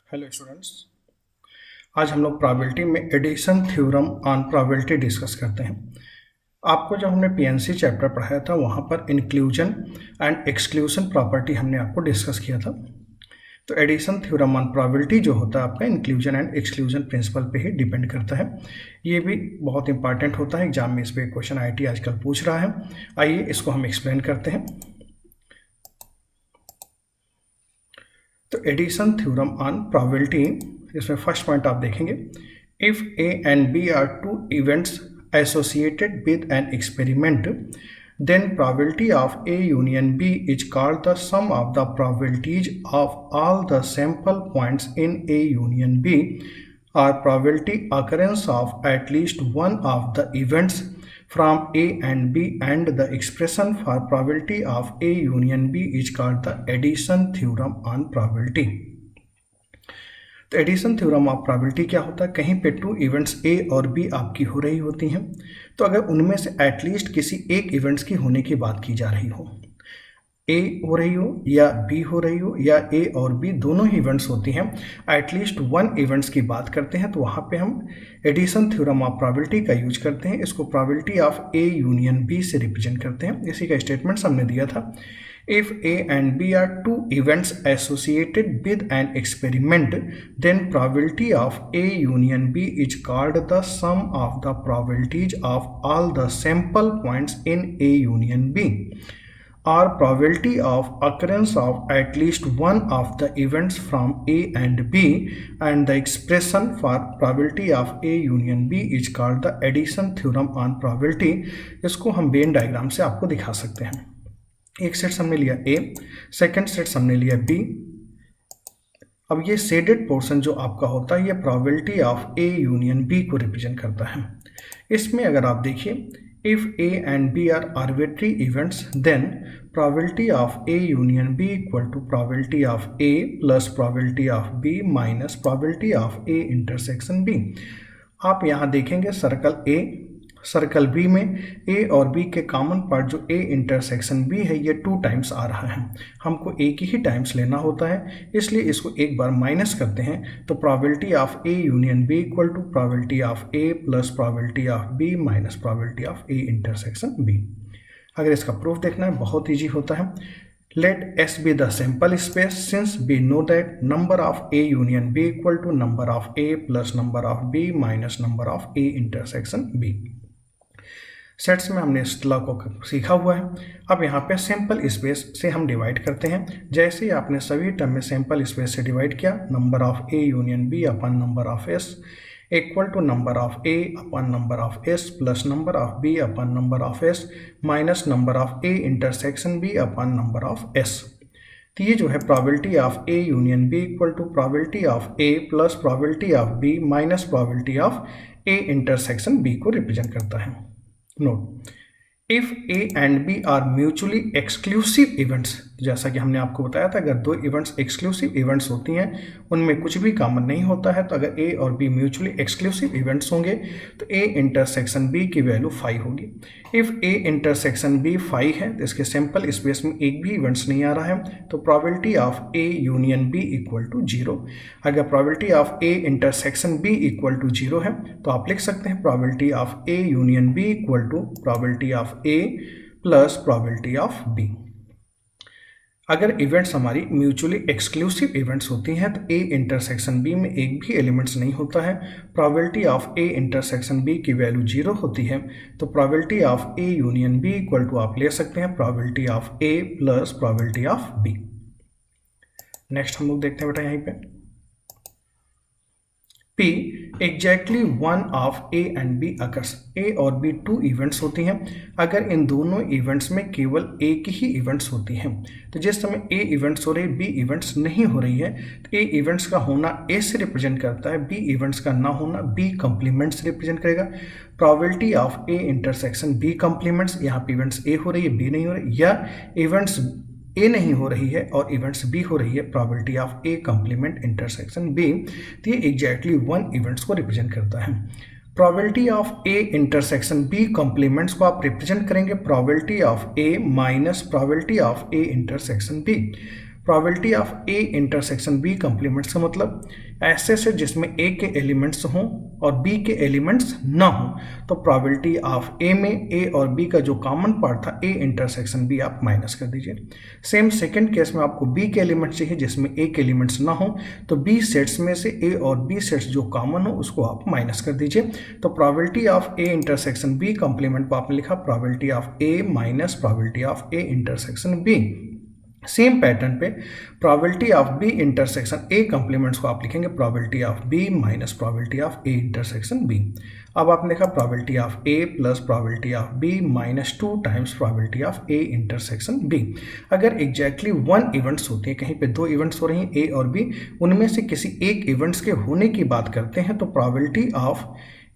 Hello students. आज हम लोग प्रोबेबिलिटी में addition theorem on probability discuss करते हैं। आपको जब हमने पीएनसी चैप्टर पढ़ाया था वहाँ पर इंक्लूजन एंड एक्सक्लूजन प्रॉपर्टी हमने आपको डिस्कस किया था। तो एडिशन थ्योरम ऑन प्रोबेबिलिटी जो होता है आपका इंक्लूजन एंड एक्सक्लूजन प्रिंसिपल पे ही डिपेंड करता है। ये भी बहुत इंपॉर्टेंट होता है, एग्जाम में इस पर क्वेश्चन आईटी आजकल पूछ रहा है। आइए इसको हम एक्सप्लेन करते हैं। तो एडिशन थ्योरम ऑन प्रोबेबिलिटी, इसमें फर्स्ट पॉइंट आप देखेंगे, if A and B are two events associated with an experiment then probability of A union B is called the sum of the probabilities of all the sample points in A union B, or probability occurrence of at least one of the events from A and B, and the expression for probability of A union B is called the addition theorem on probability। तो addition theorem of probability क्या होता है? कहीं पे to events A और B आपकी हो रही होती हैं, तो अगर उनमें से एटलीस्ट किसी एक इवेंट्स की होने की बात की जा रही हो, ए हो रही हो या बी हो रही हो या ए और बी दोनों ही इवेंट्स होती हैं, एटलीस्ट वन इवेंट्स की बात करते हैं, तो वहाँ पे हम एडिशन थ्योरम ऑफ प्रोबेबिलिटी का यूज करते हैं। इसको probability of A union B से रिप्रेजेंट करते हैं। इसी का स्टेटमेंट हमने दिया था, if A and B are two events associated with an experiment, then probability of A union B is called the sum of the probabilities of all the sample points in A union B, or probability of occurrence of at least one of the events from A and B, and the expression for probability of A union B is called the addition theorem on probability। इसको हम when diagram से आपको दिखा सकते हैं। एक set हमने लिया ए, सेकंड सेट हमने लिया बी। अब ये शेडेड पोर्शन जो आपका होता है ये probability of A union B को रिप्रेजेंट करता है। इसमें अगर आप देखिए, if A and B are arbitrary events, then probability of A union B equal to probability of A plus probability of B minus probability of A intersection B. आप यहाँ देखेंगे सर्कल ए, सर्कल बी में ए और B के common part जो ए intersection B है ये 2 times आ रहा है। हमको एक ही टाइम्स लेना होता है, इसलिए इसको एक बार माइनस करते हैं, तो probability of A union B equal to probability of A plus probability of B minus probability of A intersection B. अगर इसका प्रूफ देखना है बहुत ईजी होता है। Let S be the sample space since we know that number of A union B equal to number of A plus number of B minus number of A intersection B. Sets में हमने इस law को सीखा हुआ है। अब यहाँ पे सैंपल स्पेस से हम डिवाइड करते हैं। जैसे ही आपने सभी टर्म में सैंपल स्पेस से डिवाइड किया, number of A union B upon number of S equal to number of A upon number of S plus number of B upon number of S minus number of A intersection B upon number of S. तो ये जो है probability of A union B equal to probability of A plus probability of B minus probability of A intersection B को represent करता है। Note, if A and B are mutually exclusive events, जैसा कि हमने आपको बताया था, अगर दो इवेंट्स एक्सक्लूसिव इवेंट्स होती हैं, उनमें कुछ भी कॉमन नहीं होता है, तो अगर ए और बी म्यूचुअली एक्सक्लूसिव इवेंट्स होंगे तो ए इंटरसेक्शन बी की वैल्यू 5 होगी। इफ ए इंटरसेक्शन बी 5 है तो इसके सैंपल स्पेस में एक भी इवेंट्स नहीं आ रहा है, तो probability of A union B equal to 0। अगर probability of A intersection B equal to 0 है तो आप लिख सकते हैं probability of A union B equal to probability of A plus probability of B. अगर इवेंट्स हमारी म्यूचुअली एक्सक्लूसिव इवेंट्स होती हैं तो ए इंटरसेक्शन बी में एक भी एलिमेंट्स नहीं होता है, probability of A intersection B की वैल्यू 0 होती है, तो probability of A union B equal to आप ले सकते हैं probability of A plus probability of B. Next हम लोग देखते हैं बेटा यहीं पे, P exactly one of A and B occurs. A और बी 2 इवेंट्स होती हैं, अगर इन दोनों इवेंट्स में केवल एक ही इवेंट्स होती हैं, तो जिस समय ए इवेंट्स हो रही है बी इवेंट्स नहीं हो रही है, तो ए इवेंट्स का होना ए से रिप्रेजेंट करता है, बी इवेंट्स का ना होना बी कॉम्प्लीमेंट से रिप्रेजेंट करेगा। Probability of A intersection B complements, यहाँ पे इवेंट्स ए हो रही है बी नहीं हो रही, या इवेंट्स ए नहीं हो रही है और इवेंट्स बी हो रही है, probability of A complement intersection B. तो ये एग्जैक्टली 1 इवेंट्स को रिप्रेजेंट करता है। Probability of A intersection B complements को आप रिप्रेजेंट करेंगे probability of A minus probability of A intersection B. Probability of A intersection B complements का मतलब ऐसे सेट जिसमें ए के एलिमेंट्स हों और बी के एलिमेंट्स ना हों, तो प्रोबेबिलिटी ऑफ ए में ए और बी का जो कॉमन पार्ट था ए इंटरसेक्शन बी आप माइनस कर दीजिए। सेम सेकंड केस में आपको बी के एलिमेंट्स चाहिए जिसमें ए के एलिमेंट्स ना हो, तो बी सेट्स में से ए और बी सेट्स जो कॉमन हो उसको आप माइनस कर दीजिए। तो probability of A intersection B complement को आपने लिखा probability of A minus probability of A intersection B. Same pattern पे probability of B intersection A complements को आप लिखेंगे probability of B minus probability of A intersection B. अब आपने लिखा probability of A plus probability of B minus 2 times probability of A intersection B. अगर exactly 1 events होती है, कहीं पे 2 इवेंट्स हो रही हैं ए और बी, उनमें से किसी एक इवेंट्स के होने की बात करते हैं तो probability of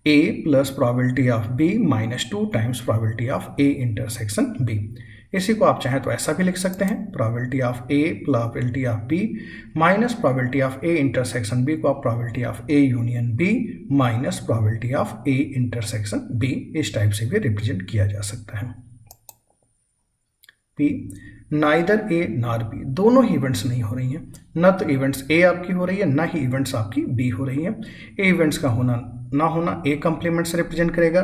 A plus probability of B minus 2 times probability of A intersection B. इसी को आप चाहें तो ऐसा भी लिख सकते हैं probability of A probability of B minus probability of A intersection B को आप probability of A union B minus probability of A intersection B, इस टाइप से भी रिप्रेजेंट किया जा सकता है। P neither A nor B, दोनों ही इवेंट्स नहीं हो रही हैं, न तो इवेंट्स ए आपकी हो रही है ना ही इवेंट्स आपकी बी हो रही है। ए इवेंट्स का होना ना होना ए कॉम्प्लीमेंट से रिप्रेजेंट करेगा,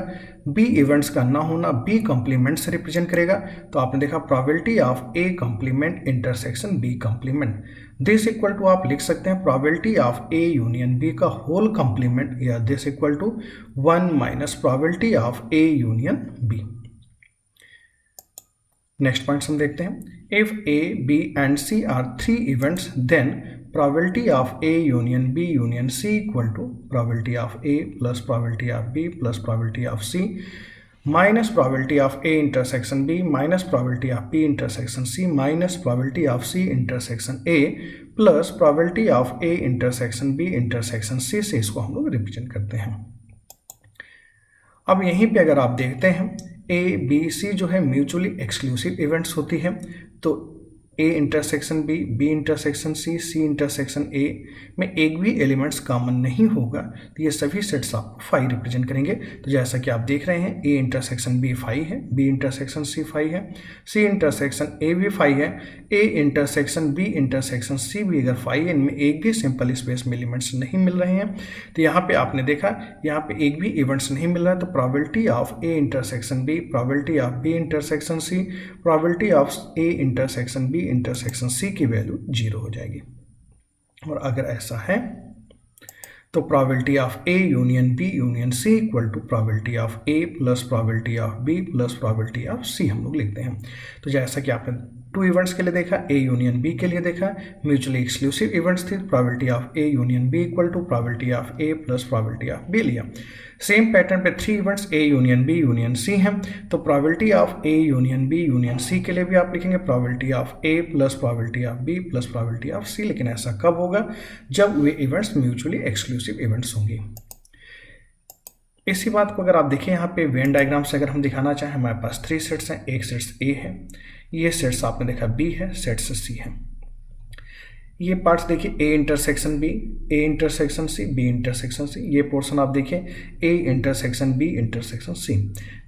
बी इवेंट्स का ना होना बी कॉम्प्लीमेंट से रिप्रेजेंट करेगा। तो आपने देखा probability of A complement intersection B complement, this equal to आप लिख सकते हैं probability of A union B का होल कॉम्प्लीमेंट, या this equal to 1 minus probability of A union B. Next point हम देखते हैं, if A B and C are 3 events then probability of A union B union C equal to probability of A plus probability of B plus probability of C minus probability of A intersection B minus probability of B intersection C minus probability of C intersection A plus probability of A intersection B intersection C से इसको हम लोग represent करते हैं। अब यहीं पे अगर आप देखते हैं A B C जो है म्यूचुअली एक्सक्लूसिव इवेंट्स होती है, तो A intersection B, B intersection C, C intersection A में एक भी एलिमेंट्स कॉमन नहीं होगा, तो ये सभी सेट्स आपको 5 रिप्रेजेंट करेंगे। तो जैसा कि आप देख रहे हैं ए इंटरसेक्शन बी 5 है, बी इंटरसेक्शन सी 5 है, सी इंटरसेक्शन ए भी 5 है, A intersection B intersection C भी अगर 5 है, इनमें एक भी सिंपल स्पेस में एलिमेंट्स नहीं मिल रहे हैं। तो यहाँ पे आपने देखा यहाँ पे एक भी इवेंट्स नहीं मिल रहा है, तो probability of A intersection B, probability of B intersection C, probability of A intersection B intersection C की वैल्यू 0 हो जाएगी। और अगर ऐसा है तो probability of A union B union C equal to probability of A plus probability of B plus probability of C हम लोग लिखते हैं। तो जैसा कि आपने 2 इवेंट्स के लिए देखा, ए यूनियन बी के लिए देखा, म्यूचुअली एक्सक्लूसिव इवेंट्स थी, probability of A union B equal to probability of A plus probability of B लिया। सेम पैटर्न पे 3 events A union B union C हैं, तो probability of A union B union C के लिए भी आप लिखेंगे probability of A plus probability of B plus probability of C, लेकिन ऐसा कब होगा जब वे इवेंट्स म्यूचुअली एक्सक्लूसिव इवेंट्स होंगी। इसी बात को अगर आप देखें यहाँ पे वेन डायग्राम से अगर हम दिखाना चाहें, हमारे पास 3 सेट्स हैं, एक सेट्स ए है, ये सेट्स आपने देखा बी है, सेट्स सी है। ये पार्ट्स देखिए A intersection B, A intersection C, B intersection C, ये पोर्शन आप देखिए A intersection B intersection C.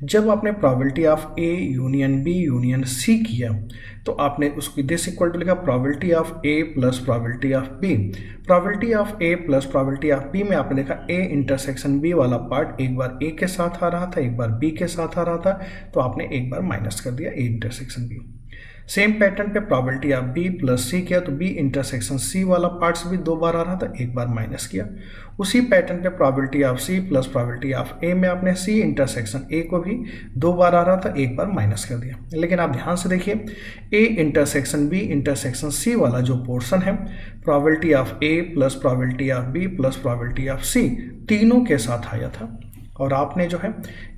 जब आपने probability of A union B union C किया तो आपने उसको दिस इक्वल टू लिखा probability of A plus probability of B. Probability of A plus probability of B में आपने देखा ए इंटरसेक्शन बी वाला पार्ट एक बार ए के साथ आ रहा था, एक बार बी के साथ आ रहा था, तो आपने एक बार माइनस कर दिया A intersection B. Same pattern पे probability of B plus C किया तो बी इंटरसेक्शन सी वाला पार्ट्स भी 2 बार आ रहा था, एक बार माइनस किया। उसी पैटर्न पे probability of C plus probability of A में आपने सी इंटरसेक्शन ए को भी 2 बार आ रहा था, एक बार माइनस कर दिया। लेकिन आप ध्यान से देखिए A intersection B intersection C वाला जो पोर्शन है probability of A plus probability of B plus probability of C तीनों के साथ आया था, और आपने जो है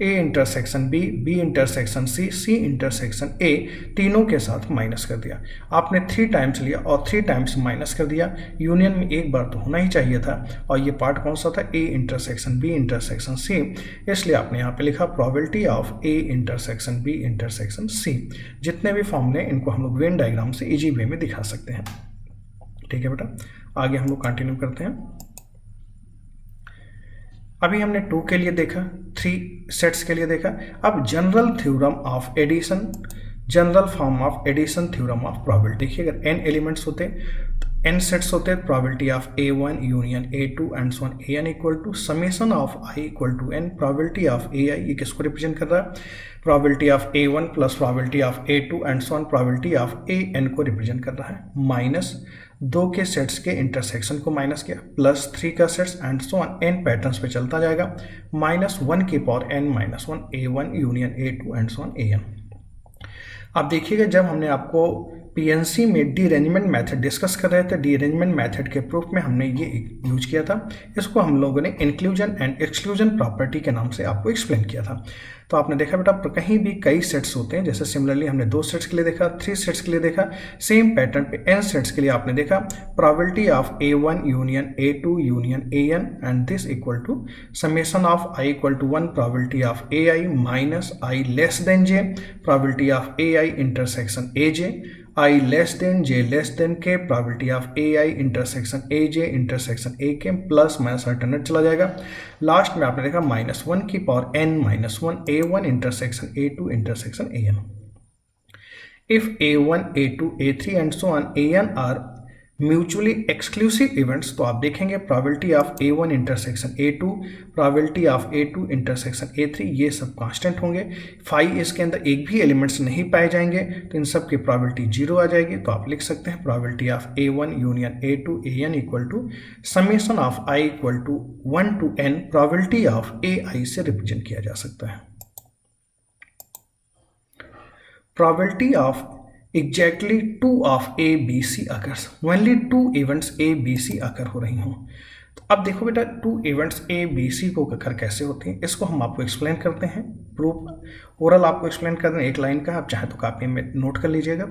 A intersection B, B intersection C, C intersection A तीनों के साथ माइनस कर दिया। आपने 3 टाइम्स लिया और 3 टाइम्स माइनस कर दिया, यूनियन में एक बार तो होना ही चाहिए था, और ये पार्ट कौन सा था A intersection B intersection C, इसलिए आपने यहाँ पे लिखा probability of A intersection B intersection C. जितने भी फॉर्मूले इनको हम लोग वेन डायग्राम से इजी वे में दिखा सकते हैं। ठीक है बेटा, आगे हम लोग कंटिन्यू करते हैं। अभी हमने 2 के लिए देखा, 3 सेट्स के लिए देखा। अब general theorem of addition, general form of addition theorem of probability. देखिए अगर n एलिमेंट्स होते तो n सेट्स होते, probability of a1 union a2 and so on an equal to summation of i equal to n probability of ai, ये किसको represent कर रहा है, probability of a1 plus probability of a2 and so on probability of an को represent कर रहा है, minus 2 के सेट्स के इंटरसेक्शन को माइनस किया, प्लस 3 का sets and so on n patterns पे चलता जाएगा, माइनस 1 की power n minus 1 a1 union a2 and so on an। अब देखिएगा जब हमने आपको पीएनसी में डीअरेंजमेंट मेथड डिस्कस कर रहे थे, डीअरेंजमेंट मेथड के प्रूफ में हमने ये यूज किया था, इसको हम लोगों ने इंक्लूजन एंड एक्सक्लूजन प्रॉपर्टी के नाम से आपको एक्सप्लेन किया था। तो आपने देखा बेटा कहीं भी कई सेट्स होते हैं, जैसे सिमिलरली हमने 2 सेट्स के लिए देखा, 3 सेट्स के लिए देखा, सेम पैटर्न पे n सेट्स के लिए आपने देखा probability of a1 union a2 union an and this equal to summation of i equal to 1 probability of ai minus i less than j probability of ai intersection aj, i less than j less than k probability of ai intersection aj intersection ak plus minus alternate चला जाएगा, last में आपने देखा minus 1 की power n minus 1 a1 intersection a2 intersection an। If a1 a2 a3 and so on an are mutually exclusive events, तो आप देखेंगे probability of a1 intersection a2, probability of a2 intersection a3, ये सब constant होंगे। Phi इसके अंदर एक भी एलिमेंट्स नहीं पाए जाएंगे तो इन सब की प्रोबेबिलिटी 0 आ जाएगी। तो आप लिख सकते हैं probability of a1 union a2 an equal to summation of i equal to 1 to n probability of ai से रिप्रेजेंट किया जा सकता है। Probability of exactly 2 of A, B, C occurs, only 2 events A, B, C occur हो रही हों। तो अब देखो बेटा 2 इवेंट्स A, B, C को occur कैसे होते हैं, इसको हम आपको एक्सप्लेन करते हैं। प्रूफ ओरल आपको एक्सप्लेन कर दें एक लाइन का, आप चाहे तो कॉपी में नोट कर लीजिएगा।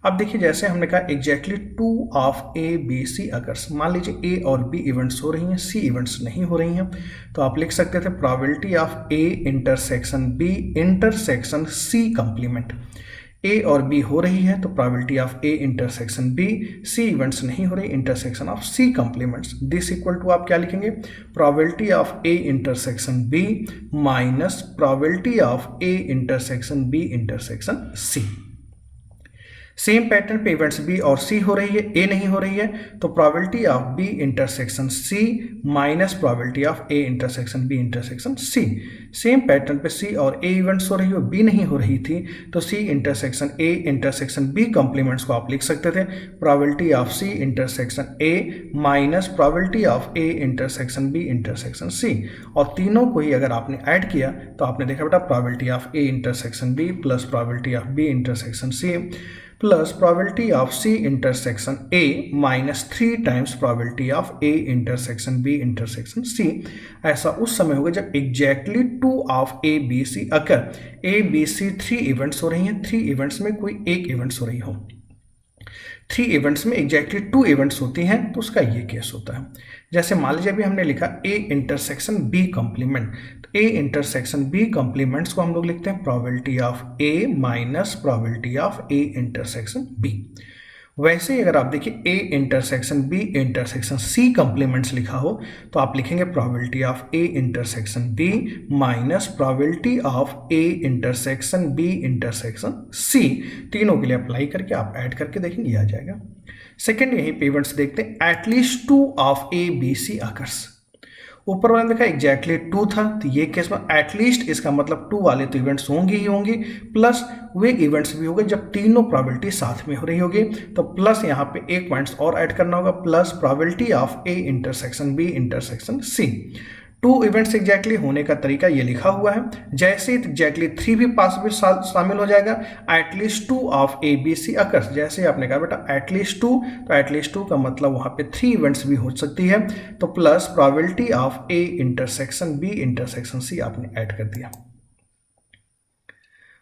अब देखिए जैसे हमने कहा exactly 2 of A, B, C occurs, मान लीजिए A और B इवेंट्स हो रही हैं, C इवेंट्स नहीं हो रही हैं, तो आप लिख सकते थे probability of A intersection B intersection C complement. A और B हो रही है तो probability of A intersection B, C events नहीं हो रही, intersection of C complements, this equal to आप क्या लिखेंगे, probability of A intersection B minus probability of A intersection B intersection C। Same pattern पे इवेंट्स B और C हो रही है, A नहीं हो रही है, तो probability of B intersection C minus probability of A intersection B intersection C। Same pattern पे C और A इवेंट्स हो रही हो, B नहीं हो रही थी, तो C intersection A intersection B complements को आप लिख सकते थे probability of C intersection A minus probability of A intersection B intersection C। और तीनों को ही अगर आपने ऐड किया तो आपने देखा बेटा probability of A intersection B plus probability of B intersection C plus probability of C intersection A minus 3 times probability of A intersection B intersection C। ऐसा उस समय होगा जब exactly 2 of A B C occur A B C 3 events हो रही हैं, 3 events में कोई एक इवेंट्स हो रही हो, 3 इवेंट्स में एग्जैक्टली 2 इवेंट्स होती हैं तो उसका ये केस होता है। जैसे मान लीजिए अभी हमने लिखा A इंटरसेक्शन B कॉम्प्लीमेंट, तो A इंटरसेक्शन B कॉम्प्लीमेंट्स को हम लोग लिखते हैं probability of A minus probability of A intersection B। वैसे ही अगर आप देखिए A intersection B intersection C complements लिखा हो तो आप लिखेंगे probability of A intersection B minus probability of A intersection B intersection C। तीनों के लिए अप्लाई करके आप ऐड करके देखेंगे आ जाएगा। सेकेंड यही पे इवेंट्स देखते हैं, at least 2 of A B C occurs. ऊपर वाले देखा एग्जैक्टली 2 था, तो ये केस में एटलीस्ट इसका मतलब 2 वाले तो इवेंट्स होंगे ही होंगे, प्लस वे इवेंट्स भी होंगे जब तीनों प्रोबेबिलिटी साथ में हो रही होगी, तो प्लस यहाँ पे एक पॉइंट्स और ऐड करना होगा, plus probability of A intersection B intersection C। 2 events exactly होने का तरीका ये लिखा हुआ है, जैसे एग्जैक्टली 3 भी पास भी शामिल हो जाएगा, at least 2 of A B C occurs. जैसे आपने कहा बेटा एटलीस्ट 2, तो एटलीस्ट 2 का मतलब वहाँ पे 3 इवेंट्स भी हो सकती है, तो plus probability of A intersection B intersection C आपने ऐड कर दिया।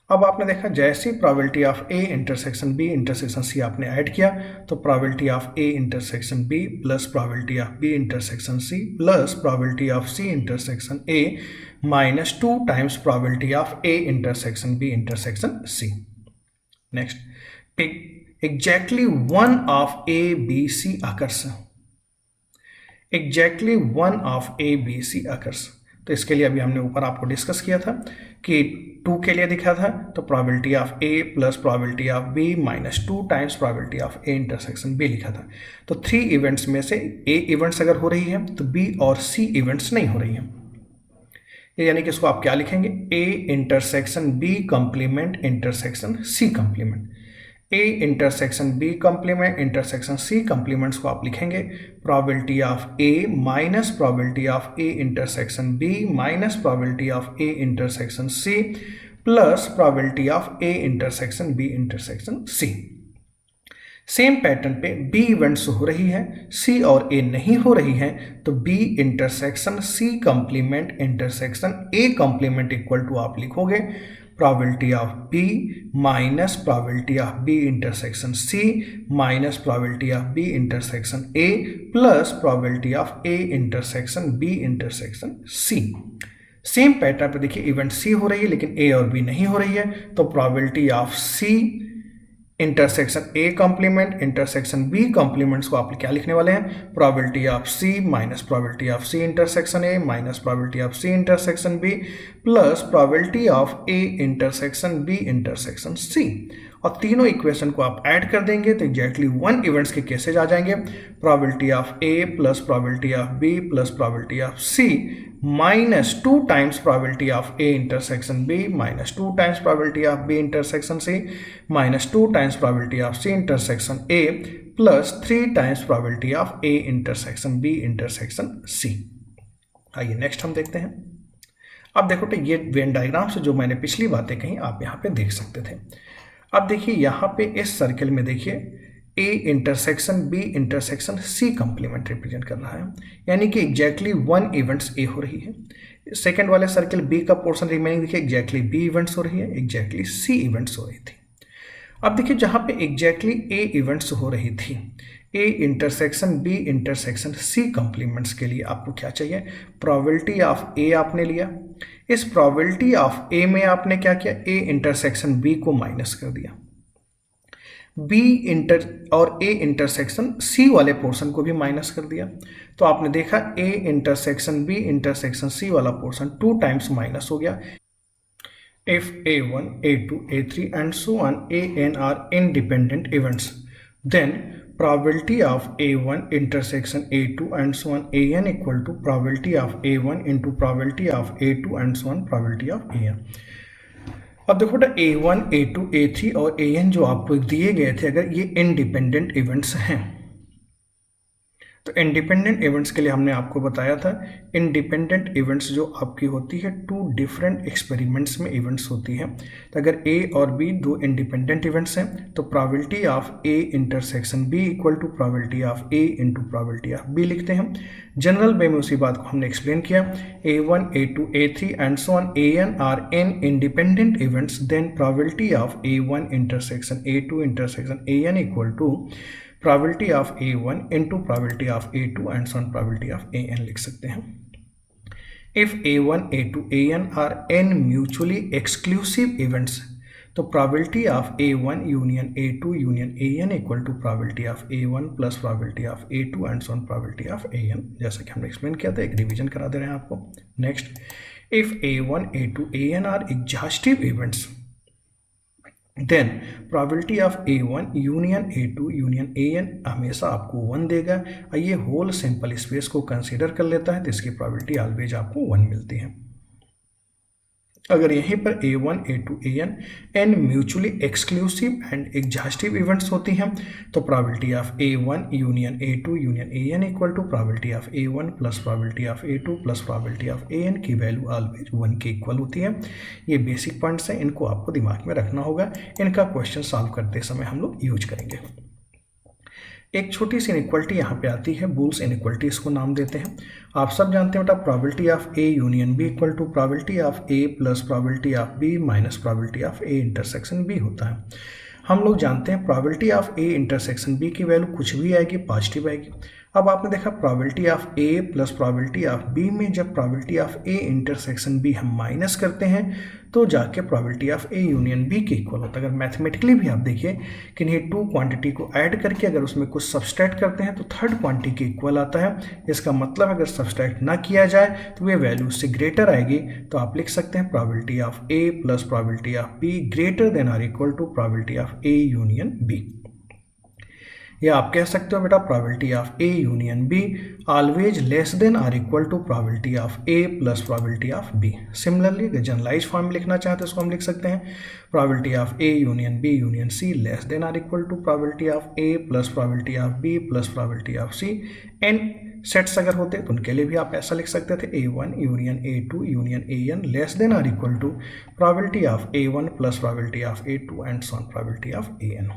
अब आपने देखा जैसे probability of A intersection B intersection C आपने ऐड किया तो probability of A intersection B plus probability of B intersection C plus probability of C intersection A minus 2 times probability of A intersection B intersection C। Next exactly 1 of A B C occurs, exactly 1 of A B C occurs, तो इसके लिए अभी हमने ऊपर आपको discuss किया था कि 2 के लिए दिखा था तो probability of A plus probability of B minus 2 times probability of A intersection B लिखा था। तो 3 इवेंट्स में से ए इवेंट्स अगर हो रही है तो बी और सी इवेंट्स नहीं हो रही हैं। यानी कि इसको आप क्या लिखेंगे, A intersection B complement intersection C complement. A intersection B complement intersection C complements को आप लिखेंगे probability of A minus probability of A intersection B minus probability of A intersection C plus probability of A intersection B intersection C. Same pattern पे B events हो रही है, सी और ए नहीं हो रही है, तो B intersection C complement intersection A complement equal to आप लिखोगे probability of B minus probability of B intersection C minus probability of B intersection A plus probability of A intersection B intersection C. Same pattern पे देखिए event सी हो रही है लेकिन ए और B नहीं हो रही है, तो probability of C intersection A complement intersection B complements को आप क्या लिखने वाले हैं, probability of C minus probability of C intersection A minus probability of C intersection B plus probability of A intersection B intersection C. और तीनों equation को आप ऐड कर देंगे तो एग्जैक्टली 1 इवेंट्स के केसेज आ जाएंगे, probability of A plus probability of B plus probability of C minus 2 times probability of A intersection B minus 2 times probability of B intersection C minus 2 times probability of C intersection A plus 3 times probability of A intersection B intersection C. आइए next हम देखते हैं। अब देखो तो ये when diagram से जो मैंने पिछली बातें कही आप यहाँ पे देख सकते थे। अब देखिए यहाँ पे इस सर्किल में देखिए A intersection B intersection C complement represent कर रहा है, यानी कि एग्जैक्टली 1 इवेंट्स ए हो रही है। सेकंड वाले सर्किल बी का पोर्शन रिमेनिंग देखिए एग्जैक्टली बी इवेंट्स हो रही है, एग्जैक्टली सी इवेंट्स हो रही थी। अब देखिए जहाँ पे एग्जैक्टली ए इवेंट्स हो रही थी, A intersection B intersection C complements के लिए आपको क्या चाहिए, प्रोबेबिलिटी ऑफ ए आपने लिया, इस प्रोबेबिलिटी ऑफ ए में आपने क्या किया, ए इंटरसेक्शन बी को माइनस कर दिया, बी इंटर और ए इंटरसेक्शन सी वाले पोर्शन को भी माइनस कर दिया, तो आपने देखा A intersection B intersection C वाला पोर्शन 2 टाइम्स माइनस हो गया। If A1, A2, A3 and so on AN are independent events, then probability of A1 intersection A2 and so on AN equal to probability of A1 into probability of A2 and so on probability of AN। अब देखो बेटा A1, A2, A3 और AN जो आपको दिए गए थे अगर ये इंडिपेंडेंट इवेंट्स हैं तो इंडिपेंडेंट इवेंट्स के लिए हमने आपको बताया था इंडिपेंडेंट इवेंट्स जो आपकी होती है 2 डिफरेंट एक्सपेरिमेंट्स में इवेंट्स होती है। तो अगर ए और बी 2 इंडिपेंडेंट इवेंट्स हैं तो probability of A intersection B equal to probability of A into probability of B लिखते हैं। जनरल वे में उसी बात को हमने एक्सप्लेन किया, A1, A2, A3 and so on AN are n independent events, then probability of A1 intersection A2 intersection AN equal to probability of A1 into probability of A2 and so on probability of AN लिख सकते हैं। If A1, A2, AN are n mutually exclusive events, तो probability of A1 union A2 union AN equal to probability of A1 plus probability of A2 and so on probability of AN, जैसा कि हमने explain किया था, एक revision करा दे रहे हैं आपको। Next, if A1, A2, AN are exhaustive events, then probability of A1 union A2 union AN हमेशा आपको 1 देगा और ये होल सिंपल स्पेस को कंसीडर कर लेता है तो इसकी प्रोबेबिलिटी ऑलवेज आपको 1 मिलती है। अगर यहीं पर A1, A2, AN n mutually exclusive and exhaustive events होती हैं तो probability of A1 union A2 union AN equal to probability of A1 plus probability of A2 plus probability of AN की वैल्यू ऑलवेज 1 के equal होती है। ये basic points हैं, इनको आपको दिमाग में रखना होगा, इनका क्वेश्चन सॉल्व करते समय हम लोग यूज करेंगे। एक छोटी सी इनइक्वालिटी यहाँ पे आती है, बुल्स इनइक्वालिटी इसको नाम देते हैं। आप सब जानते हैं बेटा probability of A union B equal to probability of A plus probability of B minus probability of A intersection B होता है। हम लोग जानते हैं probability of A intersection B की वैल्यू कुछ भी आएगी पॉजिटिव आएगी अब आपने देखा probability of A plus probability of B में जब probability of A intersection B हम माइनस करते हैं तो जाके probability of A union B के इक्वल होता है। अगर मैथमेटिकली भी आप देखिए कि इन्हीं टू क्वांटिटी को ऐड करके अगर उसमें कुछ सब्सट्रैक्ट करते हैं तो थर्ड क्वांटिटी के इक्वल आता है। इसका मतलब अगर सब्सट्रैक्ट ना किया जाए तो वे वैल्यू उससे ग्रेटर आएगी, तो आप लिख सकते हैं probability of A plus probability of B greater than or equal to probability of A union B. या आप कह सकते हो बेटा probability of A union B always less than or equal to probability of A plus probability of B. Similarly अगर generalize form में लिखना चाहें तो इसको हम लिख सकते हैं probability of A union B union C less than or equal to probability of A plus probability of B plus probability of C. N sets अगर होते तो उनके लिए भी आप ऐसा लिख सकते थे A1 union A2 union AN less than or equal to probability of A1 plus probability of A2 and so on probability of AN।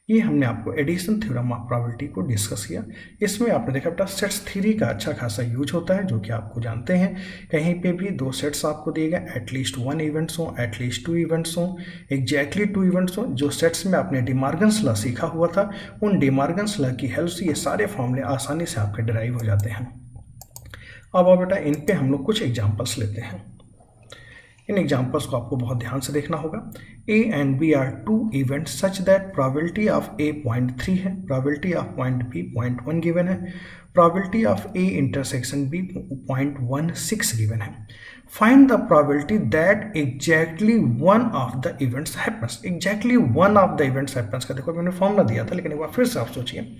ये हमने आपको एडिशन थ्योरम ऑफ प्रोबेबिलिटी को डिस्कस किया। इसमें आपने देखा बेटा सेट्स थ्योरी का अच्छा खासा यूज होता है, जो कि आपको जानते हैं। कहीं पे भी दो सेट्स आपको दिए गए, एटलीस्ट वन इवेंट्स हो, एटलीस्ट टू इवेंट्स हो, एग्जैक्टली टू इवेंट्स हो। जो सेट्स में आपने डिमार्गन्स लॉ सीखा हुआ था, उन डिमार्गन्स लॉ की हेल्प से ये सारे फॉर्मूले आसानी से आपके डिराइव हो जाते हैं। अब बेटा इन पे हम लोग कुछ एग्जाम्पल्स लेते हैं। इन एग्जाम्पल्स को आपको बहुत ध्यान से देखना होगा। A and B are two events such that probability of A 0.3 है, probability of point B 0.1 given है, probability of A intersection B 0.16 given है। Find the probability that exactly one of the events happens। exactly one of the events happens का देखो मैंने formula दिया था, लेकिन एक बार फिर से आप सोचिए,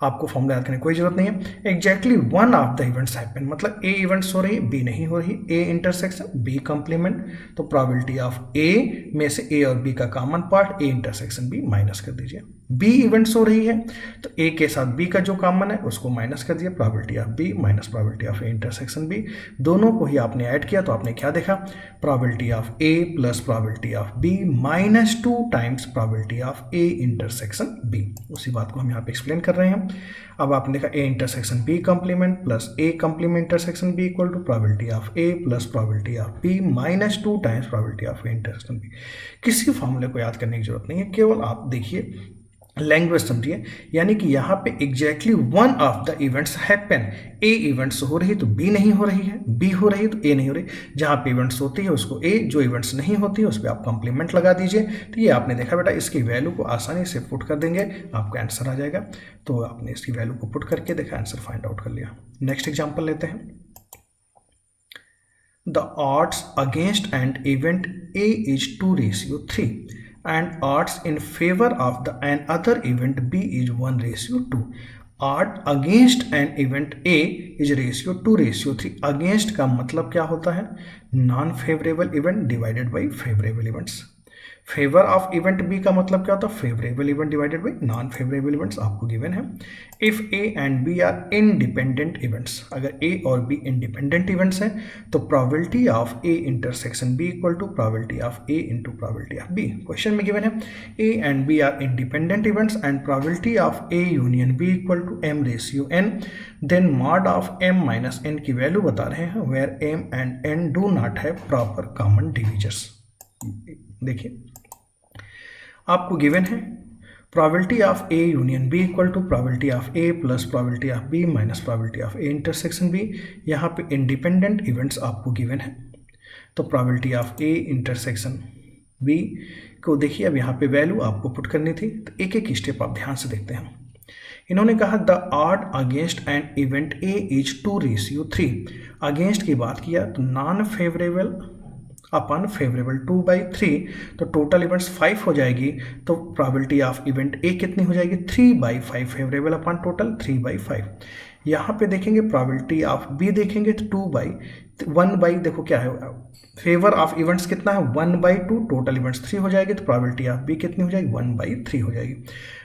आपको फॉर्मूला याद करने की कोई जरूरत नहीं है। Exactly one of the events happen, मतलब ए इवेंट्स हो रही है, बी नहीं हो रही। ए इंटरसेक्शन बी कंप्लीमेंट, तो प्रोबेबिलिटी ऑफ ए में से ए और बी का common part A intersection B minus कर दीजिए। बी इवेंट्स हो रही है तो ए के साथ बी का जो कॉमन है उसको माइनस कर दिया, probability of B minus probability of A intersection B. दोनों को ही आपने ऐड किया तो आपने क्या देखा, probability of A plus probability of B minus 2 times probability of A intersection B. उसी बात को हम यहाँ पे एक्सप्लेन कर रहे हैं। अब आपने देखा A intersection B complement plus A complement intersection B equal to probability of A plus probability of B minus 2 times probability of A intersection B. किसी फॉर्मूले को याद करने की जरूरत नहीं है, केवल आप देखिए लैंग्वेज समझिए। यानी कि यहाँ पे exactly one of the events happen, A events हो रही है तो बी नहीं हो रही है, बी हो रही है तो ए नहीं हो रही। जहाँ पे इवेंट्स होती है उसको ए, जो इवेंट्स नहीं होती है उस पर आप कंप्लीमेंट लगा दीजिए। तो ये आपने देखा बेटा, इसकी वैल्यू को आसानी से पुट कर देंगे, आपका आंसर आ जाएगा। तो आपने इसकी वैल्यू को पुट करके देखा, आंसर फाइंड आउट कर लिया। नेक्स्ट एग्जाम्पल लेते हैं। The odds against an event A is 2:3 and odds in favor of the another event B is 1:2। odd against an event A is ratio 2:3। against का मतलब क्या होता है, non favourable event divided by favourable events. Favour of event B का मतलब क्या होता है, favourable event divided by non favourable events आपको गिवन है। If A and B are independent events, अगर ए और बी इंडिपेंडेंट इवेंट्स हैं तो probability of A intersection B equal to probability of A into probability of B. Question में given है A and B are independent events and probability of A union B equal to m ratio n, then mod of m minus n की value बता रहे हैं where m and n do not have proper common divisors. देखिए आपको given है probability of A union B equal to probability of A plus probability of B minus probability of A intersection B. यहाँ पे independent events आपको given है, तो probability of A intersection B को देखिए। अब यहाँ पे वैल्यू आपको पुट करनी थी, तो एक एक स्टेप आप ध्यान से देखते हैं। इन्होंने कहा the odd against an event A is 2:3। Against की बात किया तो नॉन फेवरेबल अपन फेवरेबल 2/3, तो टोटल इवेंट्स 5 हो जाएगी। तो प्रोबेबिलिटी ऑफ इवेंट ए कितनी हो जाएगी, 3/5 फेवरेबल अपन टोटल 3/5। यहाँ पे देखेंगे प्रोबेबिलिटी ऑफ बी देखेंगे तो 1/, देखो क्या है, फेवर ऑफ इवेंट्स कितना है 1/2, टोटल इवेंट्स 3 हो जाएगी, तो प्रोबेबिलिटी ऑफ बी कितनी हो जाएगी 1/3 हो जाएगी।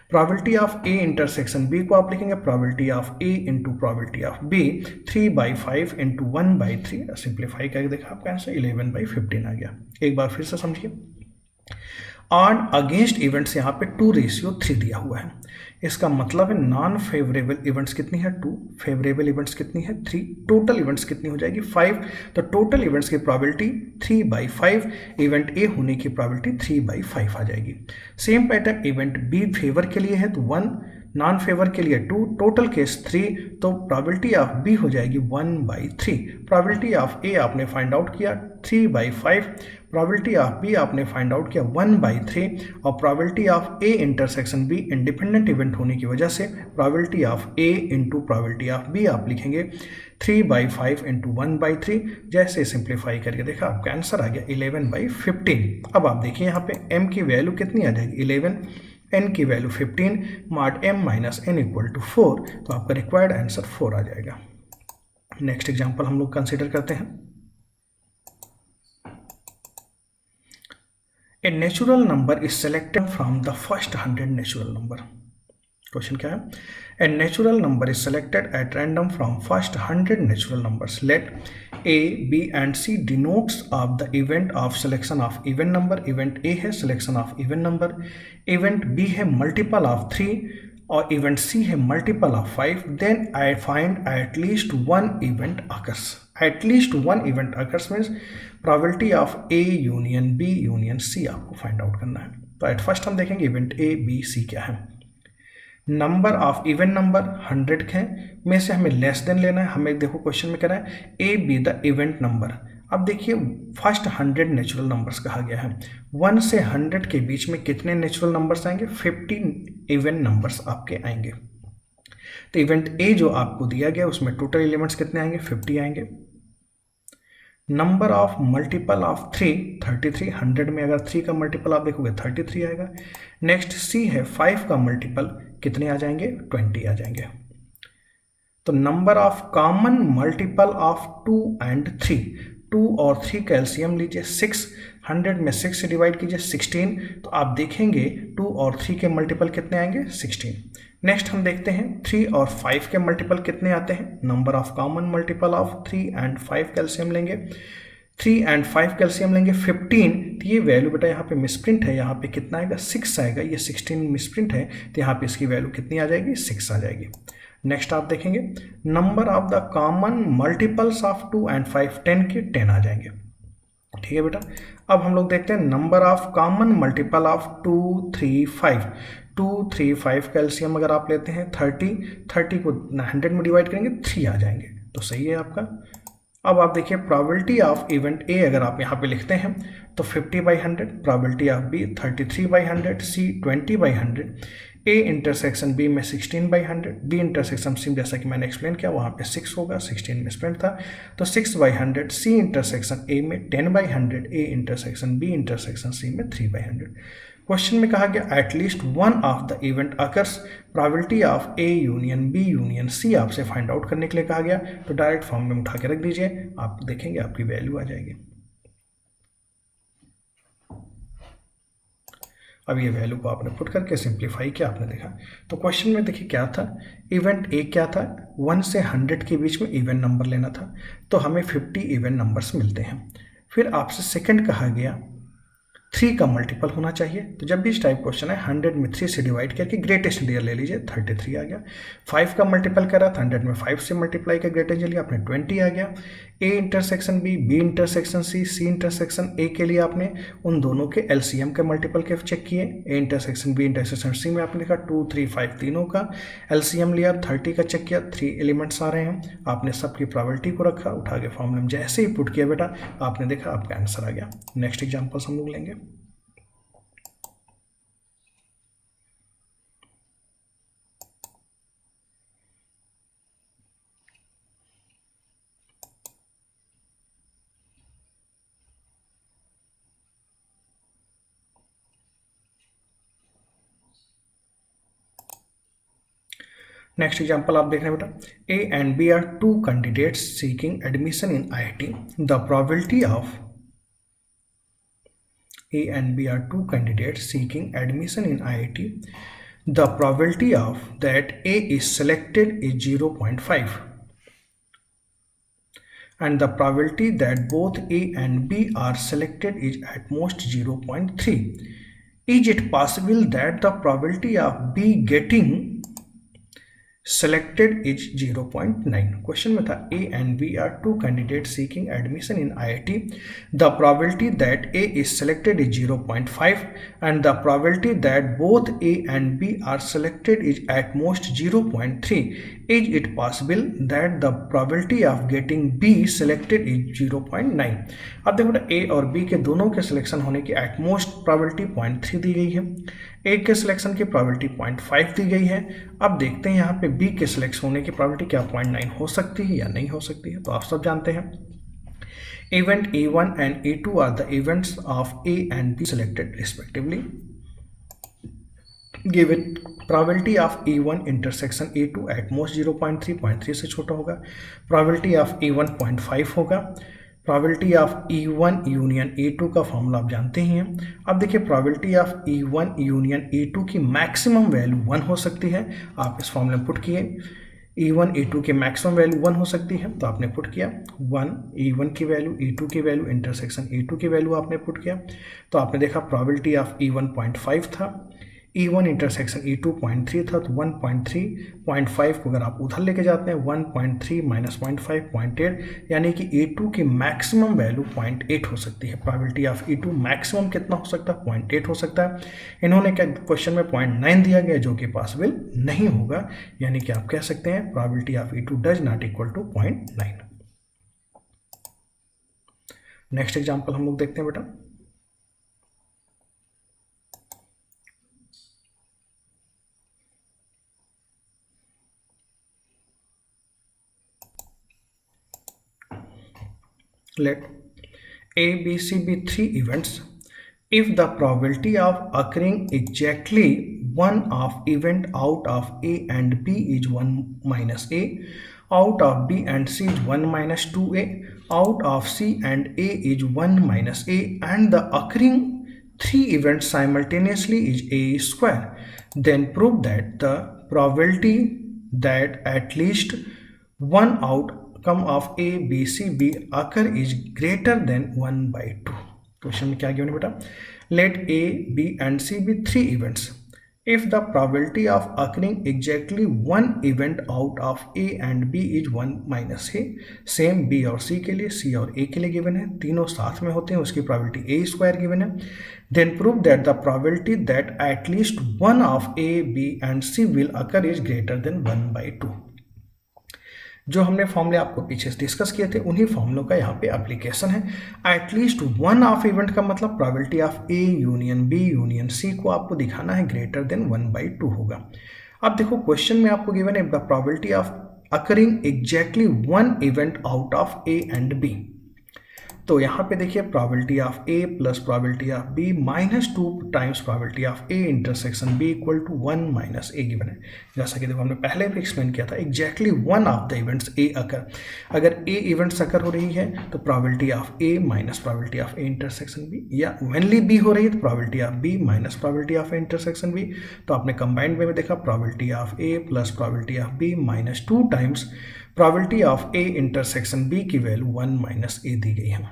Probability of A intersection B को आप लिखेंगे probability of A into probability of B 3/5 into 1/3, simplify करके देखा आपका आंसर 11/15 आ गया। एक बार फिर से समझिए, ऑड अगेंस्ट इवेंट्स यहाँ पे 2:3 दिया हुआ है। इसका मतलब है नॉन फेवरेबल इवेंट्स कितनी है 2, फेवरेबल इवेंट्स कितनी है 3, टोटल इवेंट्स कितनी हो जाएगी 5। तो टोटल इवेंट्स की प्रोबेबिलिटी 3/5, इवेंट ए होने की प्रोबेबिलिटी 3/5 आ जाएगी। Same pattern event B favour के लिए है तो 1, नॉन फेवर के लिए 2, टोटल केस 3, तो प्रोबेबिलिटी ऑफ बी हो जाएगी 1/3। प्रोबेबिलिटी ऑफ ए आपने फाइंड आउट किया 3/5, प्रोबेबिलिटी ऑफ बी आपने फाइंड आउट किया 1/3, और probability of A intersection B independent event होने की वजह से probability of A into probability of B आप लिखेंगे 3/5 इंटू 1/3। जैसे सिंप्लीफाई करके देखा आपका आंसर आ गया 11/15। अब आप देखिए यहाँ पे m की वैल्यू कितनी आ जाएगी 11, n की value 15, mod m minus n equal to 4, तो आपका रिक्वायर्ड आंसर 4 आ जाएगा। नेक्स्ट एग्जांपल हम लोग कंसीडर करते हैं। A natural number is selected from the first 100 natural number. Question क्या है? A natural number is selected at random from first 100 natural numbers. Let A, B and C denotes of the event of selection of even number। event A है selection of even number, event B है multiple of 3 और event C है multiple of 5। then I find at least one event occurs। at least one event occurs means probability of A union B union C आपको find out करना है। तो at first हम देखेंगे event A B C क्या है। Number of even number 100 है, में से हमें लेस देन लेना है। हमें देखो क्वेश्चन में कह रहा है A be the event number. अब देखिए फर्स्ट 100 नेचुरल नंबर्स कहा गया है, 1 से 100 के बीच में कितने नेचुरल नंबर्स आएंगे? 50 इवन नंबर्स आपके आएंगे। तो इवेंट ए जो आपको दिया गया उसमें टोटल एलिमेंट्स कितने आएंगे? 50 आएंगे। नंबर ऑफ मल्टीपल ऑफ 3 33, 100 में अगर 3 का मल्टीपल आप देखोगे 33 आएगा। नेक्स्ट सी है 5 का मल्टीपल कितने आ जाएंगे? 20 आ जाएंगे। तो number of common multiple of 2 and 3, 2 और 3 का एलसीएम लीजिए 6, 100 में 6 से डिवाइड कीजिए 16, तो आप देखेंगे 2 और 3 के मल्टीपल कितने आएंगे? 16। नेक्स्ट हम देखते हैं 3 और 5 के मल्टीपल कितने आते हैं। Number of common multiple of 3 and 5 का एलसीएम लेंगे, 3 एंड 5 का एलसीएम लेंगे 15। तो ये वैल्यू बेटा यहाँ पे मिसप्रिंट है, यहाँ पे कितना आएगा? 6 आएगा। ये 16 मिसप्रिंट है तो यहाँ पे इसकी वैल्यू कितनी आ जाएगी? 6 आ जाएगी। नेक्स्ट आप देखेंगे number of the common multiples of 2 and 5 10 के 10 आ जाएंगे। ठीक है बेटा। अब हम लोग देखते हैं number of common multiple of 2 3 5, 2 3 5 का एलसीएम अगर आप लेते हैं 30 को 100 में डिवाइड करेंगे 3 आ जाएंगे, तो सही है आपका। अब आप देखिए प्रोबेबिलिटी ऑफ इवेंट ए अगर आप यहाँ पे लिखते हैं तो 50/100, probability of B 33/100, C 20/100, A intersection B में 16/100, बी इंटरसेक्शन सी जैसा कि मैंने एक्सप्लेन किया वहाँ पे 6 होगा, 16 मिसप्रिंट था तो 6/100, सी इंटरसेक्शन ए में 10/100, A intersection B intersection C में 3/100। क्वेश्चन में कहा गया at least one of the event occurs, probability of A union B union C आपसे फाइंड आउट करने के लिए कहा गया, तो डायरेक्ट फॉर्म में उठा के रख दीजिए, आप देखेंगे आपकी वैल्यू आ जाएगी। अब ये वैल्यू को आपने पुट करके सिंप्लीफाई किया, आपने देखा तो क्वेश्चन में देखिए क्या था, इवेंट ए क्या था, 1 से 100 के बीच में इवन नंबर लेना था, तो हमें 50 इवन नंबर्स मिलते हैं। फिर आपसे सेकंड कहा गया 3 का मल्टीपल होना चाहिए, तो जब भी इस टाइप क्वेश्चन है 100 में 3 से डिवाइड करके ग्रेटेस्ट इंटीजर ले लीजिए, 33 आ गया। 5 का मल्टीपल कर रहा था, 100 में 5 से मल्टीप्लाई का ग्रेटेस्ट इंटीजर लिया आपने 20 आ गया। A intersection B, B intersection C, C intersection A के लिए आपने उन दोनों के एलसीएम के मल्टीपल के चेक किए, A intersection B intersection C में आपने देखा 2 3 5 तीनों का एलसीएम लिया, 30 का चेक किया, 3 एलिमेंट्स आ रहे हैं, आपने सबकी प्रोबेबिलिटी को रखा, उठा के फॉर्मूले में जैसे ही पुट किया बेटा आपने देखा आपका आंसर आ गया। नेक्स्ट एग्जाम्पल्स हम लोग लेंगे। नेक्स्ट एग्जाम्पल आप देख रहे हैं बेटा, A and B are 2 candidates seeking admission in IIT, the probability of A and B are 2 candidates seeking admission in IIT, the probability of that A is selected is 0.5 and the probability that both A and B are selected is at most 0.3. Is it possible that the probability of B getting selected is 0.9. Question में था A and B are two candidates seeking admission in IIT. The probability that A is selected is 0.5 and the probability that both A and B are selected is at most 0.3. Is it possible that the probability of getting B selected is 0.9? अब देखो ना, A और B के दोनों के selection होने की at most probability 0.3 दी गई है, ए के सिलेक्शन की प्रोबेबिलिटी 0.5 दी गई है। अब देखते हैं यहाँ पे बी के सिलेक्शन होने की प्रोबेबिलिटी क्या 0.9 हो सकती है या नहीं हो सकती है। तो आप सब जानते हैं event E1 and E2 are the events of A and B selected respectively. Given probability of E1 intersection E2 at most 0.3, 0.3 से छोटा होगा। प्रोबेबिलिटी ऑफ E1 0.5 होगा। Probability of E1 union E2 का फॉर्मूला आप जानते ही हैं। अब देखिए probability of E1 union E2 की मैक्सिमम वैल्यू 1 हो सकती है। आप इस फॉर्मूले में पुट किए E1 E2 की मैक्सिमम वैल्यू 1 हो सकती है, तो आपने पुट किया 1 E1 की वैल्यू, E2 की वैल्यू, इंटरसेक्शन E2 की वैल्यू आपने पुट किया। तो आपने देखा प्रोबेबिलिटी ऑफ E1 0.5 था, E1 इंटरसेक्शन E2 0.3 था, तो 1.3 0.5 को अगर आप उधर लेके जाते हैं 1.3 माइनस 0.5 0.8, यानी कि E2 की मैक्सिमम वैल्यू 0.8 हो सकती है। प्रोबेबिलिटी ऑफ E2 मैक्सिमम कितना हो सकता है? 0.8 हो सकता है। इन्होंने क्या क्वेश्चन में 0.9 दिया गया जो कि पॉसिबल नहीं होगा, यानी कि आप कह सकते हैं probability of E2 does not equal to 0.9। Next example हम लोग देखते हैं बेटा। Let A, B, C be three events. If the probability of occurring exactly one of event out of A and B is 1 minus A, out of B and C is 1 minus 2A, out of C and A is 1 minus A, and the occurring three events simultaneously is A square, then prove that the probability that at least one outcome of A, B, C, B occur is greater than 1/2. Question में क्या given है बेटा? Let A, B and C be three events. If the probability of occurring exactly one event out of A and B is 1 minus A, same B और C के लिए, C और A के लिए गिवन है, तीनों साथ में होते हैं, उसकी प्रोबेबिलिटी A स्क्वायर गिवन है। Then prove that the probability that at least one of A, B and C will occur is greater than 1/2। जो हमने फॉर्मूले आपको पीछे डिस्कस किए थे उन्हीं फॉर्मूलों का यहाँ पे एप्लीकेशन है। एटलीस्ट वन ऑफ इवेंट का मतलब probability of A union B union C को आपको दिखाना है ग्रेटर देन 1/2 होगा। अब देखो क्वेश्चन में आपको गिवन है the probability of occurring exactly one event out of A and B. तो यहाँ पे देखिए probability of A plus probability of B minus 2 times probability of A intersection B equal to 1 minus A given है। जैसा कि देखो हमने पहले भी एक्सप्लेन किया था, exactly one of the events A occur, अगर ए इवेंट्स अकर हो रही है तो probability of A minus probability of A intersection B, या ओनली बी हो रही है तो probability of B minus probability of A intersection B. तो आपने कंबाइंड वे में देखा probability of A plus probability of B minus 2 times probability of A intersection B की वैल्यू 1 माइनस ए दी गई है।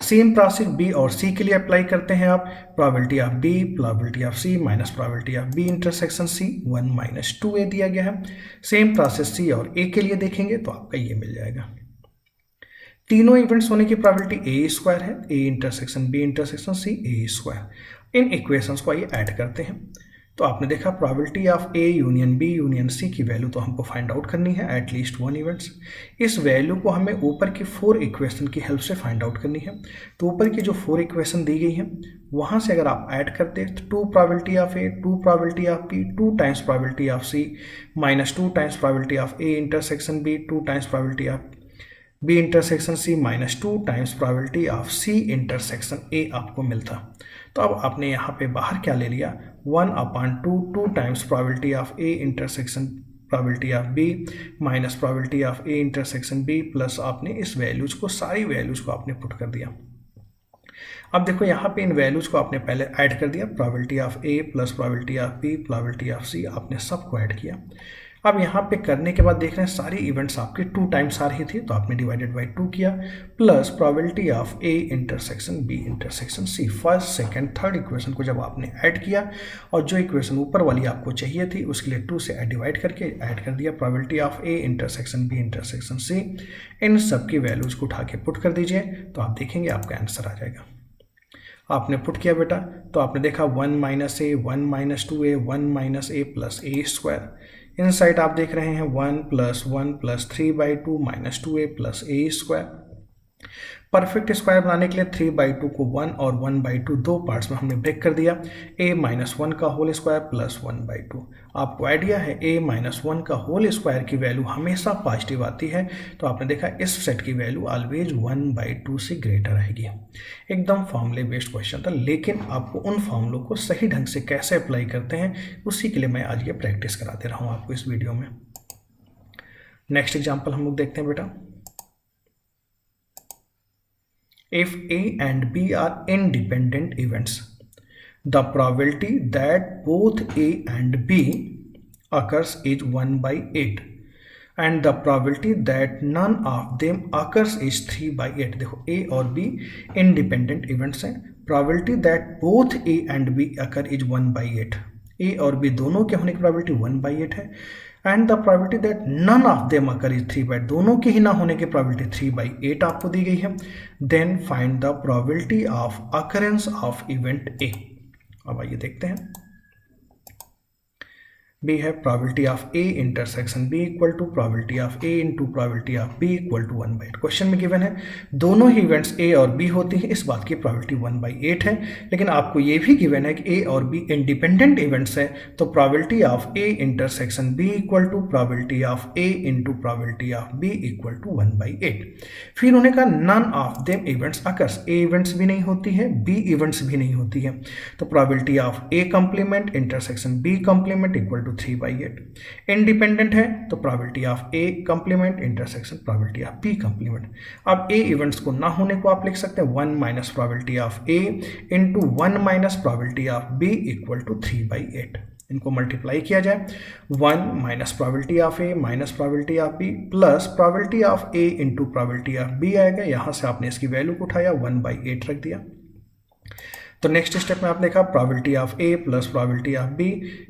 सेम प्रोसेस बी और सी के लिए अप्लाई करते हैं आप, probability of B probability of C minus probability of B intersection C 1 minus 2a दिया गया है। सेम प्रोसेस सी और ए के लिए देखेंगे तो आपका ये मिल जाएगा। तीनों इवेंट्स होने की प्रोबेबिलिटी ए स्क्वायर है, A intersection B intersection C A square. इन इक्वेशंस को आइए ऐड करते हैं। तो आपने देखा probability of A union B union C की वैल्यू तो हमको फाइंड आउट करनी है एटलीस्ट वन इवेंट्स। इस वैल्यू को हमें ऊपर की 4 इक्वेशन की हेल्प से फाइंड आउट करनी है। तो ऊपर की जो 4 इक्वेशन दी गई हैं वहाँ से अगर आप ऐड करते हैं तो 2 probability of A 2 probability of B 2 times probability of C minus 2 times probability of A intersection B 2 times probability of B intersection C minus 2 times probability of C intersection A आपको मिलता। तो अब आपने यहाँ पे बाहर क्या ले लिया 1/2 2 times probability of A intersection probability of B minus probability of A intersection B plus आपने इस वैल्यूज को सारी वैल्यूज को आपने पुट कर दिया। अब देखो यहाँ पे इन वैल्यूज को आपने पहले ऐड कर दिया, probability of A plus probability of B probability of C आपने सबको ऐड किया। अब यहाँ पे करने के बाद देख रहे हैं सारी इवेंट्स आपके 2 टाइम्स आ रही थी, तो आपने डिवाइडेड बाई 2 किया, plus probability of A intersection B intersection C, first second third equation को जब आपने ऐड किया और जो इक्वेशन ऊपर वाली आपको चाहिए थी उसके लिए 2 से डिवाइड करके ऐड कर दिया probability of A intersection B intersection C, इन सब की वैल्यूज को उठा के पुट कर दीजिए, तो आप देखेंगे आपका आंसर आ जाएगा। आपने पुट किया बेटा, तो आपने देखा 1 माइनस ए 1 माइनस 2a 1 माइनस ए प्लस ए स्क्वायर, इन साइड आप देख रहे हैं 1 प्लस 3/2 माइनस 2a प्लस ए स्क्वायर। परफेक्ट स्क्वायर बनाने के लिए 3/2 को 1 और 1/2 दो पार्ट्स में हमने ब्रेक कर दिया, a माइनस 1 का होल स्क्वायर प्लस 1/2। आपको आइडिया है a माइनस 1 का होल स्क्वायर की वैल्यू हमेशा पॉजिटिव आती है, तो आपने देखा इस सेट की वैल्यू ऑलवेज 1/2 से ग्रेटर आएगी। एकदम फॉर्मूले बेस्ड क्वेश्चन था, लेकिन आपको उन फॉर्मूलों को सही ढंग से कैसे अप्लाई करते हैं उसी के लिए मैं आज ये प्रैक्टिस कराते रहा हूँ आपको इस वीडियो में। नेक्स्ट एग्जाम्पल हम लोग देखते हैं बेटा। If A and B are independent events, the probability that both A and B occurs is 1/8 and the probability that none of them occurs is 3/8। देखो A और B independent events हैं, probability that both A and B occur is 1/8, A और B दोनों के होने की probability 1/8 है, and the probability that none of them occur is 3/8, दोनों के ही ना होने की प्रोबेबिलिटी 3/8 आपको दी गई है। Then find the probability of occurrence of event A. अब आइए देखते हैं। बी है probability of A intersection B equal to probability of A into probability of B equal to 1/8। Question में गिवन है दोनों ही इवेंट्स ए और बी होती हैं, इस बात की प्रोबेबिलिटी 1/8 है, लेकिन आपको ये भी गिवन है कि ए और बी इंडिपेंडेंट इवेंट्स है, तो probability of A intersection B equal to probability of A into probability of B equal to 1/8। फिर उन्होंने कहा none of them events occurs, A events भी नहीं होती है बी इवेंट्स भी नहीं होती है, तो probability of A complement intersection B complement equal 3/8। Independent है तो probability of A complement intersection probability of B complement. अब ए इवेंट्स को ना होने को आप लिख सकते हैं 1 minus probability of A into 1 minus probability of B equal to 3/8। इनको मल्टीप्लाई किया जाए 1 minus probability of A minus probability of B plus probability of A into probability of B आएगा, यहां से आपने इसकी वैल्यू को उठाया 1/8 रख दिया। तो नेक्स्ट स्टेप में आप देखा probability of A plus probability of B,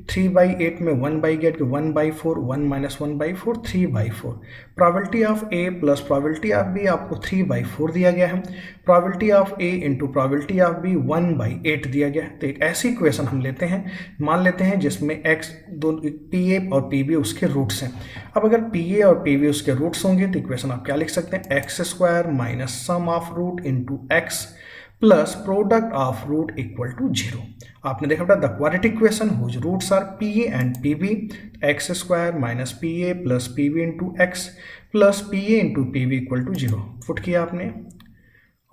3/8 में 1/8 के 1/4 1 minus 1/4 3/4। Probability of A plus probability of B आपको 3/4 दिया गया है, probability of A into probability of B 1/8 दिया गया है। तो एक ऐसी इक्वेशन हम लेते हैं, मान लेते हैं जिसमें एक्स दो पी ए और पी बी उसके रूट्स हैं। अब अगर पी ए और पी बी उसके रूट्स होंगे तो इक्वेशन आप क्या लिख सकते हैं, x square minus sum of root into x plus product of root equal to 0। आपने देखा बेटा the quadratic equation whose roots are P A and P B, x square minus P A plus P B into x plus P A into P B equal to 0 put किया आपने,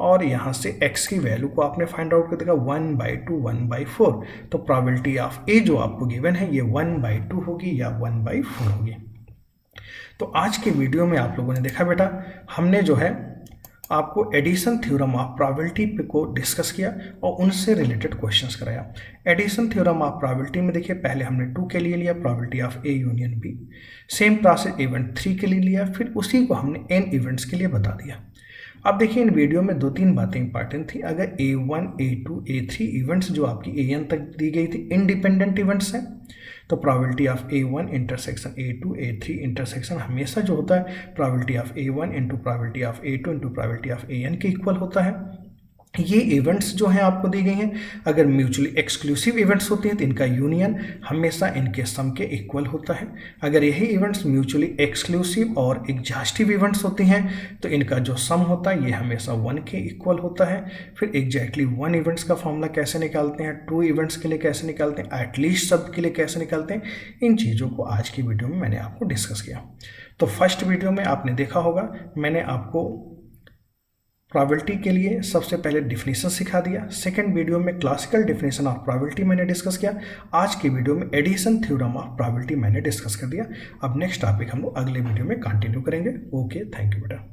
और यहाँ से x की value को आपने find out कर देखा 1/2 1/4। तो प्रोबेबिलिटी ऑफ ए जो आपको गिवन है ये 1/2 होगी या 1/4 होगी। तो आज के वीडियो में आप लोगों ने देखा बेटा हमने जो है आपको एडिशन थ्योरम ऑफ प्रोबेबिलिटी को डिस्कस किया और उनसे रिलेटेड क्वेश्चंस कराया। एडिशन थ्योरम ऑफ प्रोबेबिलिटी में देखिए पहले हमने 2 के लिए लिया probability of A union B, same process event 3 के लिए लिया, फिर उसी को हमने n इवेंट्स के लिए बता दिया। अब देखिए इन वीडियो में 2-3 बातें इंपॉर्टेंट थी। अगर A1 A2 A3 इवेंट्स जो आपकी AN तक दी गई थी इंडिपेंडेंट इवेंट्स हैं, तो probability of A1 intersection A2 A3 intersection हमेशा जो होता है probability of A1 into probability of A2 into probability of AN के इक्वल होता है। ये इवेंट्स जो हैं आपको दी गई हैं, अगर म्यूचुअली एक्सक्लूसिव इवेंट्स होती हैं तो इनका यूनियन हमेशा इनके सम के इक्वल होता है। अगर यही इवेंट्स म्यूचुअली एक्सक्लूसिव और एग्जॉस्टिव इवेंट्स होती हैं तो इनका जो सम होता है ये हमेशा 1 के इक्वल होता है। फिर एग्जैक्टली 1 इवेंट्स का फॉर्मूला कैसे निकालते हैं, 2 इवेंट्स के लिए कैसे निकालते हैं, एटलीस्ट सब के लिए कैसे निकालते हैं, इन चीज़ों को आज की वीडियो में मैंने आपको डिस्कस किया। तो फर्स्ट वीडियो में आपने देखा होगा मैंने आपको प्रोबेबिलिटी के लिए सबसे पहले डिफिनेशन सिखा दिया, सेकंड वीडियो में क्लासिकल डिफिनेशन ऑफ प्रोबेबिलिटी मैंने डिस्कस किया, आज की वीडियो में एडिशन थ्योरम ऑफ प्रोबेबिलिटी मैंने डिस्कस कर दिया। अब नेक्स्ट टॉपिक हम लोग अगले वीडियो में कंटिन्यू करेंगे। ओके, थैंक यू बेटा।